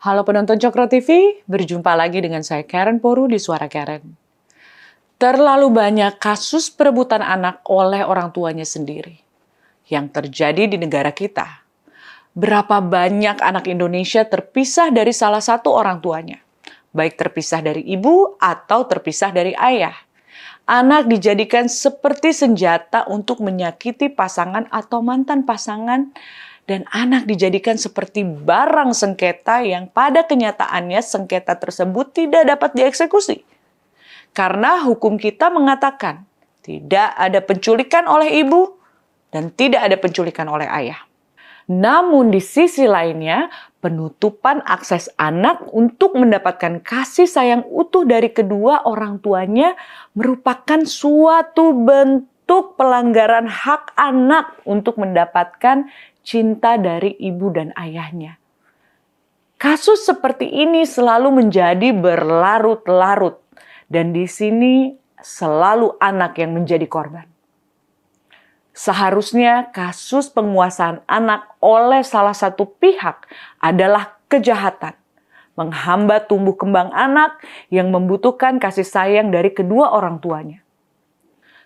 Halo penonton Cokro TV, berjumpa lagi dengan saya Karen Poru di Suara Karen. Terlalu banyak kasus perebutan anak oleh orang tuanya sendiri yang terjadi di negara kita. Berapa banyak anak Indonesia terpisah dari salah satu orang tuanya, baik terpisah dari ibu atau terpisah dari ayah. Anak dijadikan seperti senjata untuk menyakiti pasangan atau mantan pasangan, dan anak dijadikan seperti barang sengketa yang pada kenyataannya sengketa tersebut tidak dapat dieksekusi. Karena hukum kita mengatakan tidak ada penculikan oleh ibu dan tidak ada penculikan oleh ayah. Namun di sisi lainnya, penutupan akses anak untuk mendapatkan kasih sayang utuh dari kedua orang tuanya merupakan suatu bentuk pelanggaran hak anak untuk mendapatkan cinta dari ibu dan ayahnya. Kasus seperti ini selalu menjadi berlarut-larut, dan di sini selalu anak yang menjadi korban. Seharusnya kasus penguasaan anak oleh salah satu pihak adalah kejahatan, menghambat tumbuh kembang anak yang membutuhkan kasih sayang dari kedua orang tuanya.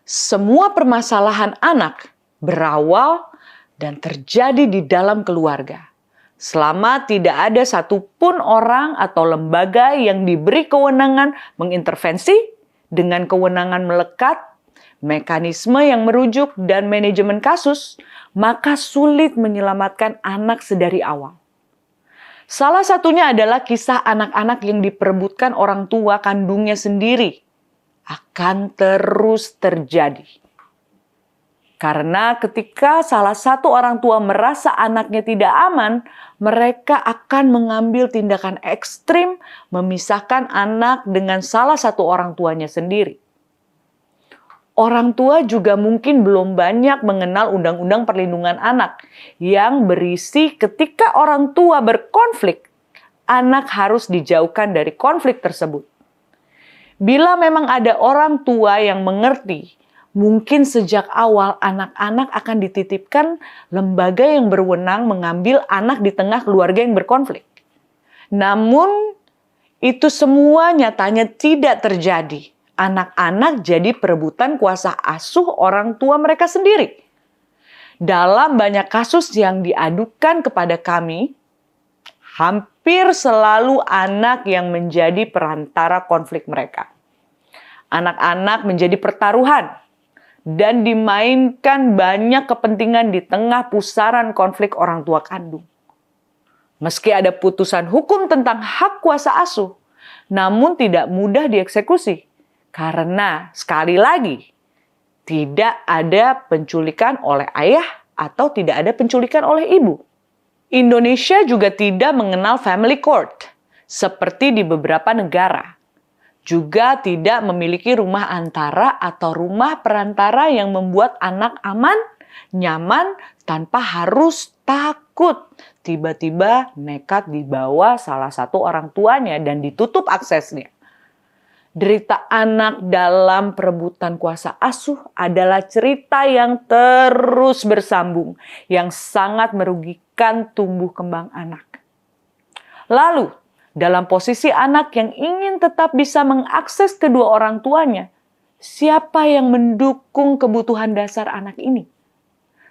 Semua permasalahan anak berawal dan terjadi di dalam keluarga. Selama tidak ada satupun orang atau lembaga yang diberi kewenangan mengintervensi dengan kewenangan melekat, mekanisme yang merujuk dan manajemen kasus, maka sulit menyelamatkan anak sedari awal. Salah satunya adalah kisah anak-anak yang diperebutkan orang tua kandungnya sendiri akan terus terjadi. Karena ketika salah satu orang tua merasa anaknya tidak aman, mereka akan mengambil tindakan ekstrim memisahkan anak dengan salah satu orang tuanya sendiri. Orang tua juga mungkin belum banyak mengenal Undang-Undang Perlindungan Anak yang berisi ketika orang tua berkonflik, anak harus dijauhkan dari konflik tersebut. Bila memang ada orang tua yang mengerti, mungkin sejak awal anak-anak akan dititipkan lembaga yang berwenang mengambil anak di tengah keluarga yang berkonflik. Namun, itu semua nyatanya tidak terjadi. Anak-anak jadi perebutan kuasa asuh orang tua mereka sendiri. Dalam banyak kasus yang diadukan kepada kami, hampir selalu anak yang menjadi perantara konflik mereka. Anak-anak menjadi pertaruhan dan dimainkan banyak kepentingan di tengah pusaran konflik orang tua kandung. Meski ada putusan hukum tentang hak kuasa asuh, namun tidak mudah dieksekusi. Karena sekali lagi, tidak ada penculikan oleh ayah atau tidak ada penculikan oleh ibu. Indonesia juga tidak mengenal family court seperti di beberapa negara. Juga tidak memiliki rumah antara atau rumah perantara yang membuat anak aman, nyaman, tanpa harus takut tiba-tiba nekat dibawa salah satu orang tuanya dan ditutup aksesnya. Derita anak dalam perebutan kuasa asuh adalah cerita yang terus bersambung, yang sangat merugikan tumbuh kembang anak. Lalu, dalam posisi anak yang ingin tetap bisa mengakses kedua orang tuanya, siapa yang mendukung kebutuhan dasar anak ini?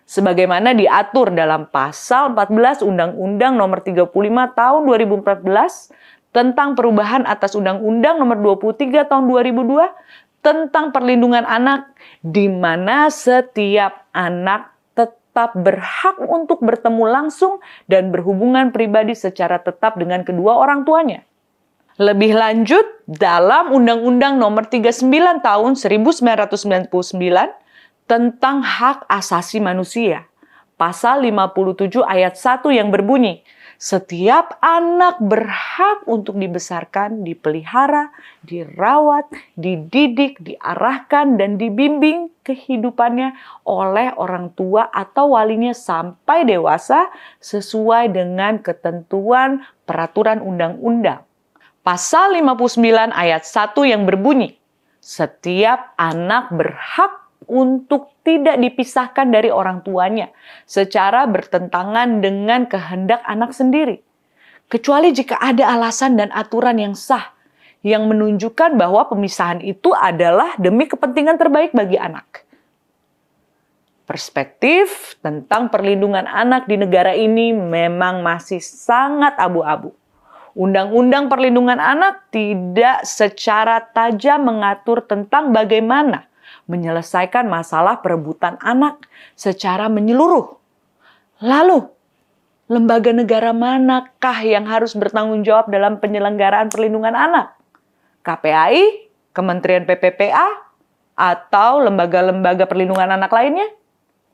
Sebagaimana diatur dalam pasal 14 Undang-Undang Nomor 35 Tahun 2014 tentang perubahan atas Undang-Undang Nomor 23 Tahun 2002 tentang perlindungan anak, di mana setiap anak tetap berhak untuk bertemu langsung dan berhubungan pribadi secara tetap dengan kedua orang tuanya. Lebih lanjut, dalam Undang-Undang Nomor 39 Tahun 1999 tentang hak asasi manusia, pasal 57 ayat 1 yang berbunyi, setiap anak berhak untuk dibesarkan, dipelihara, dirawat, dididik, diarahkan, dan dibimbing kehidupannya oleh orang tua atau walinya sampai dewasa sesuai dengan ketentuan peraturan undang-undang. Pasal 59 ayat 1 yang berbunyi, setiap anak berhak untuk tidak dipisahkan dari orang tuanya secara bertentangan dengan kehendak anak sendiri. kecuali jika ada alasan dan aturan yang sah yang menunjukkan bahwa pemisahan itu adalah demi kepentingan terbaik bagi anak. Perspektif tentang perlindungan anak di negara ini memang masih sangat abu-abu. Undang-undang perlindungan anak tidak secara tajam mengatur tentang bagaimana menyelesaikan masalah perebutan anak secara menyeluruh. Lalu, lembaga negara manakah yang harus bertanggung jawab dalam penyelenggaraan perlindungan anak? KPAI, Kementerian PPPA, atau lembaga-lembaga perlindungan anak lainnya?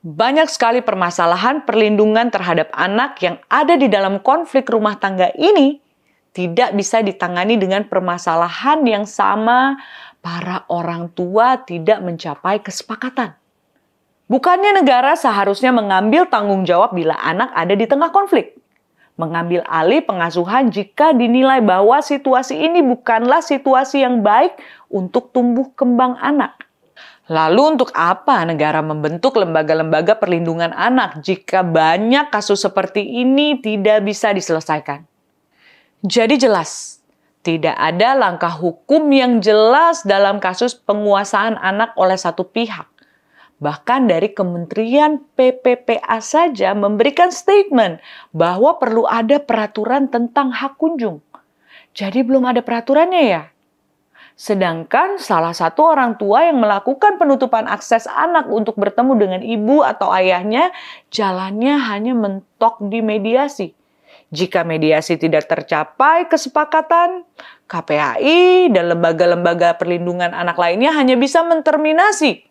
Banyak sekali permasalahan perlindungan terhadap anak yang ada di dalam konflik rumah tangga ini tidak bisa ditangani dengan permasalahan yang sama. Para orang tua tidak mencapai kesepakatan. Bukannya negara seharusnya mengambil tanggung jawab bila anak ada di tengah konflik. Mengambil alih pengasuhan jika dinilai bahwa situasi ini bukanlah situasi yang baik untuk tumbuh kembang anak. Lalu untuk apa negara membentuk lembaga-lembaga perlindungan anak jika banyak kasus seperti ini tidak bisa diselesaikan? Jadi jelas, tidak ada langkah hukum yang jelas dalam kasus penguasaan anak oleh satu pihak. Bahkan dari Kementerian PPPA saja memberikan statement bahwa perlu ada peraturan tentang hak kunjung. Jadi belum ada peraturannya ya? Sedangkan salah satu orang tua yang melakukan penutupan akses anak untuk bertemu dengan ibu atau ayahnya, jalannya hanya mentok di mediasi. Jika mediasi tidak tercapai kesepakatan, KPAI dan lembaga-lembaga perlindungan anak lainnya hanya bisa menterminasi.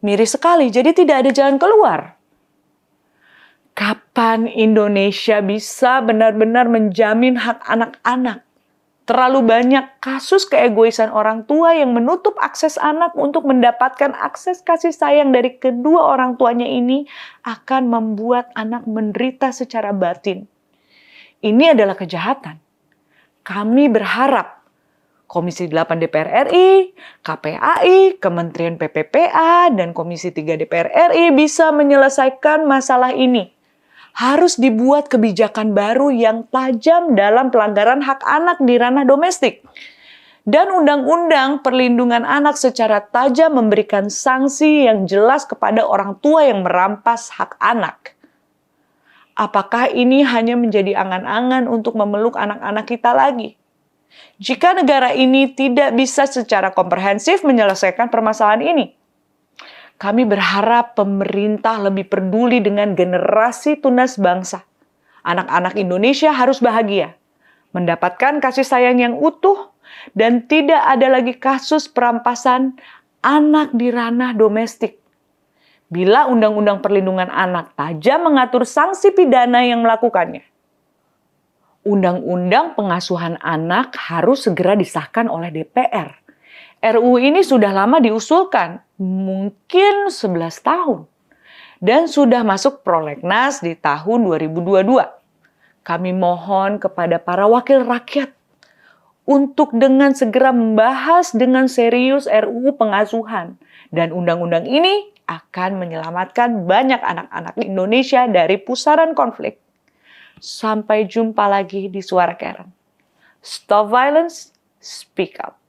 Miris sekali, jadi tidak ada jalan keluar. Kapan Indonesia bisa benar-benar menjamin hak anak-anak? Terlalu banyak kasus keegoisan orang tua yang menutup akses anak untuk mendapatkan akses kasih sayang dari kedua orang tuanya ini akan membuat anak menderita secara batin. Ini adalah kejahatan. Kami berharap Komisi 8 DPR RI, KPAI, Kementerian PPPA, dan Komisi 3 DPR RI bisa menyelesaikan masalah ini. Harus dibuat kebijakan baru yang tajam dalam pelanggaran hak anak di ranah domestik. Dan undang-undang perlindungan anak secara tajam memberikan sanksi yang jelas kepada orang tua yang merampas hak anak. Apakah ini hanya menjadi angan-angan untuk memeluk anak-anak kita lagi? Jika negara ini tidak bisa secara komprehensif menyelesaikan permasalahan ini, kami berharap pemerintah lebih peduli dengan generasi tunas bangsa. Anak-anak Indonesia harus bahagia, mendapatkan kasih sayang yang utuh, dan tidak ada lagi kasus perampasan anak di ranah domestik. Bila Undang-Undang Perlindungan Anak tajam mengatur sanksi pidana yang melakukannya, Undang-Undang Pengasuhan Anak harus segera disahkan oleh DPR. RUU ini sudah lama diusulkan, mungkin 11 tahun. Dan sudah masuk prolegnas di tahun 2022. Kami mohon kepada para wakil rakyat untuk dengan segera membahas dengan serius RUU Pengasuhan. Dan undang-undang ini akan menyelamatkan banyak anak-anak Indonesia dari pusaran konflik. Sampai jumpa lagi di Suara Karen. Stop violence, speak up.